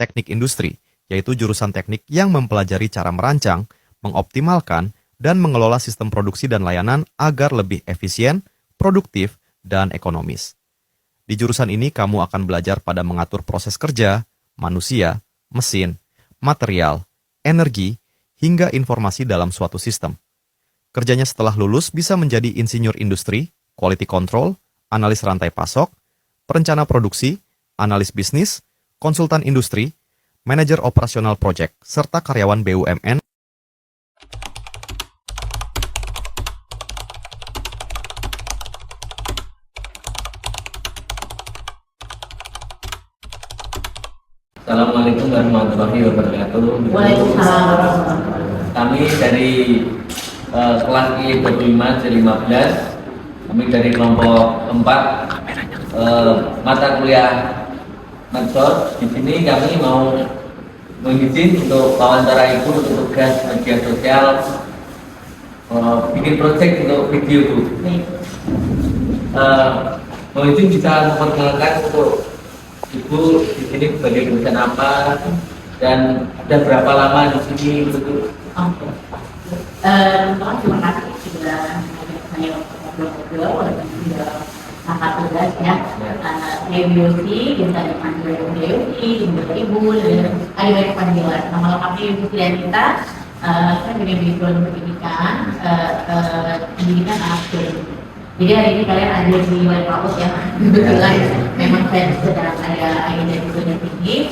teknik industri, yaitu jurusan teknik yang mempelajari cara merancang, mengoptimalkan, dan mengelola sistem produksi dan layanan agar lebih efisien, produktif, dan ekonomis. Di jurusan ini kamu akan belajar pada mengatur proses kerja, manusia, mesin, material, energi, hingga informasi dalam suatu sistem. Kerjanya setelah lulus bisa menjadi insinyur industri, quality control, analis rantai pasok, perencana produksi, analis bisnis, konsultan industri, manajer operasional proyek, serta karyawan BUMN. Assalamualaikum warahmatullahi wabarakatuh. Waalaikumsalam. Kami dari kelas I25 C15. Kami dari kelompok 4 mata kuliah Madsor. Di sini kami mau mengizin untuk wawancara ibu untuk tugas media sosial, bikin proyek untuk video bu. Mau izin bisa memperkenalkan untuk Ibu di sini sebagai dosen apa dan ada berapa lama di sini begitu? Oke. Terima kasih sudah mengajak saya untuk ngobrol-ngobrol walaupun sudah sangat tugas ya. Saya Yosi, biasa dipanggil Yosi, Ibu, dan ada banyak panggilan. Nama lengkapnya Yosi Danita. Saya punya background pendidikan, pendidikan anak. Jadi hari ini kalian ada di Wali Paus ya, kebetulan memang saya sedang ada agenda di zona tinggi.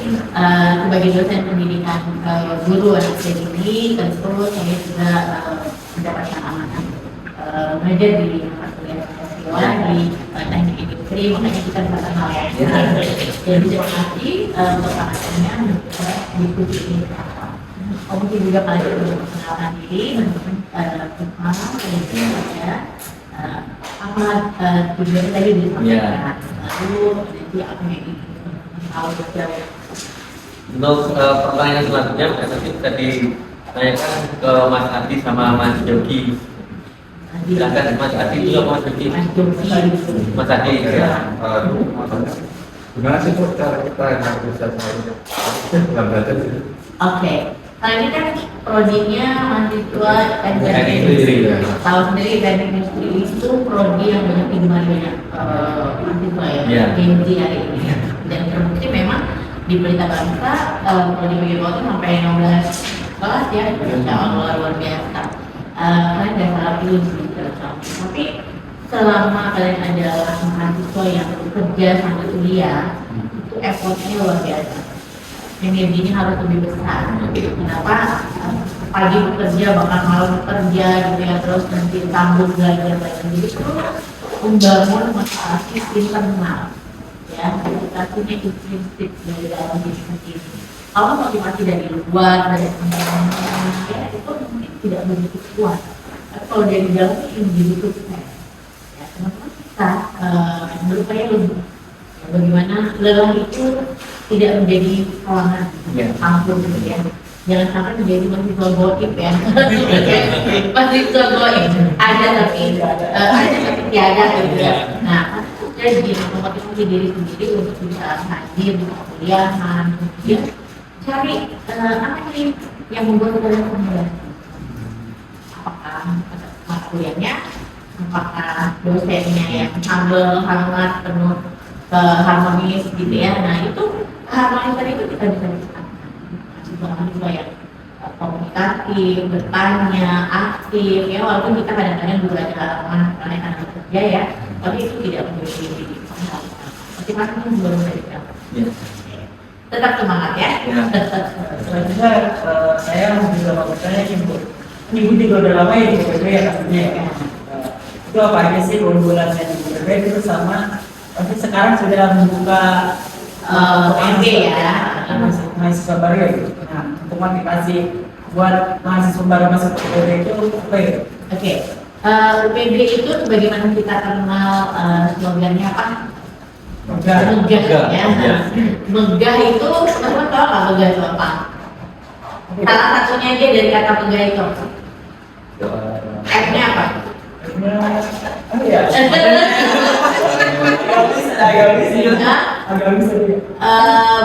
Sebagai dosen pendidikan guru anak saya ini, tentu saya juga mendapatkan amanah mengajar di mata kuliah Pancasila di teknik industri, makanya kita bisa kenal ya. Jadi terima kasih untuk perhatiannya untuk diskusi ini. Mungkin juga kalian perlu memperkenalkan diri, pertama ya. Apa tujuan tadi disampaikan, lalu nanti apa yang ingin tahu jauh. Untuk pertanyaan selanjutnya nanti bisa ditanyakan ke Mas Adi sama Mas Yogi. Silakan Mas Adi dulu atau Mas Yogi? Mas Adi ya. Gimana sih cara kita yang bisa nggak belajar sih? Oke. Nah ini kan prodinya mahasiswa teknik industri ya. Tahu sendiri teknik industri itu prodi yang banyak digemari banyak mahasiswa ya, PhD hari ini. Dan terbukti memang di Pelita Bangsa prodi BGPO itu sampai 16 kelas ya, insya Allah luar biasa. Kalian nggak salah pilih gitu. Tapi selama kalian adalah mahasiswa yang bekerja sambil kuliah, itu effortnya luar biasa. Energinya harus lebih besar. Kenapa? Pagi bekerja, bahkan malam bekerja gitu ya, terus nanti sambung belajar lagi. Jadi itu membangun motivasi internal, ya, motivasinya intrinsik dari dalam diri sendiri. Kalau motivasi dari luar, dari teman-teman, ya itu mungkin tidak begitu kuat. Tapi kalau dari dalam ini begitu sukses. Ya, teman-teman kita berupaya lebih. Bagaimana lelah itu tidak menjadi halangan, ampun gitu ya. Jangan sampai menjadi mahasiswa goib ya. Mahasiswa goib ada tapi tiada gitu ya. Nah, jadi memotivasi diri sendiri untuk bisa hadir di perkuliahan, ya. Cari apa sih yang membuat kalian kemudian? Apakah mata kuliahnya, apakah dosennya yang humble, hangat, penuh harmonis gitu ya. Nah itu harmonisan itu kita bisa lihat mahasiswa yang komunikatif, bertanya, aktif ya, walaupun kita kadang-kadang juga ada halangan karena bekerja ya, tapi itu tidak menjadi motivasi yang belum bisa tetap semangat ya. Selanjutnya saya juga mau bertanya Ibu. Ibu juga udah lama ya di BPB ya pastinya ya. Itu apa aja sih keunggulan yang di BPB itu sama? Tapi sekarang sudah membuka MB ya, mahasiswa baru ya. Nah, untuk motivasi buat mahasiswa baru masuk ke UPB itu apa ya? Oke, UPB itu sebagaimana kita kenal slogannya apa? Megah ya. Megah itu teman-teman tahu nggak megah itu apa? Salah satunya aja dari kata megah itu. F-nya apa? Apa ya? Agamis.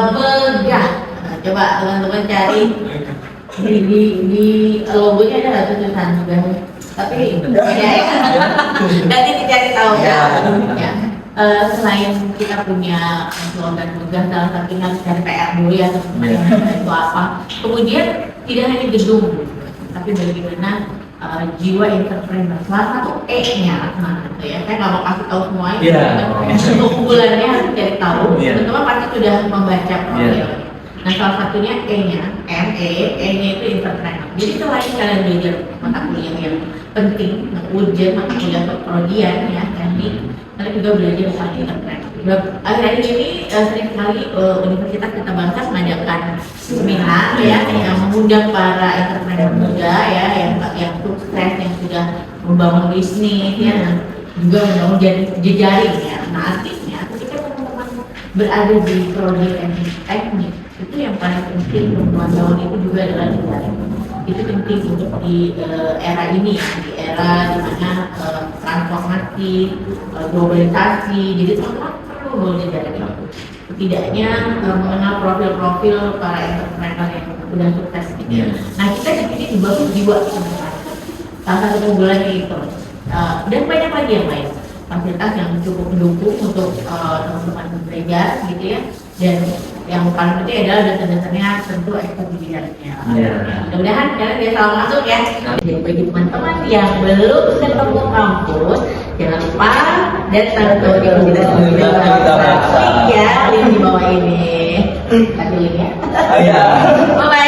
Begah. Coba teman-teman cari di logonya ada nggak tulisan juga, tapi ya, nanti dicari tahu ya. Ya. Selain kita punya slogan megah, salah satunya dari PR dulu ya teman-teman, itu apa? Kemudian tidak hanya gedung, tapi bagaimana jiwa entrepreneur. Salah satu E-nya mana gitu ya? Saya nggak mau kasih tahu semuanya. Untuk unggulannya harus cari tahu. Teman-teman pasti sudah membaca profil. Nah, salah satunya E-nya, E-nya itu entrepreneur. Jadi selain kalian belajar mata kuliah yang penting, ujian mata kuliah prodian ya, teknik, kalian juga belajar tentang entrepreneur. Akhir-akhir ini sering sekali Universitas Kita Bangsa mengadakan seminar ya, yang mengundang para entrepreneur muda ya, yang sukses, yang sudah membangun bisnis ya, dan juga membangun jejaring ya. Nah, artinya ketika teman-teman berada di prodi teknik, itu yang paling penting untuk teman-teman itu juga adalah jejaring. Itu penting untuk di era ini ya, di era dimana transformasi, globalisasi, jadi teman-teman perlu jejaring. Setidaknya mengenal profil-profil para entrepreneur yang sudah sukses gitu ya. Nah, kita di sini dibangun jiwa teman-teman. Salah satu keunggulannya itu. Dan banyak lagi yang lain. Fasilitas yang cukup mendukung untuk teman-teman belajar gitu ya. Dan yang paling penting adalah dasar-dasarnya tentu ekspor di bidangnya. Mudah-mudahan kalian bisa selalu masuk ya. Jadi bagi teman-teman yang belum ketemu kampus, jangan lupa datang ke Universitas ya, link di bawah ini. Kasih linknya. Bye bye.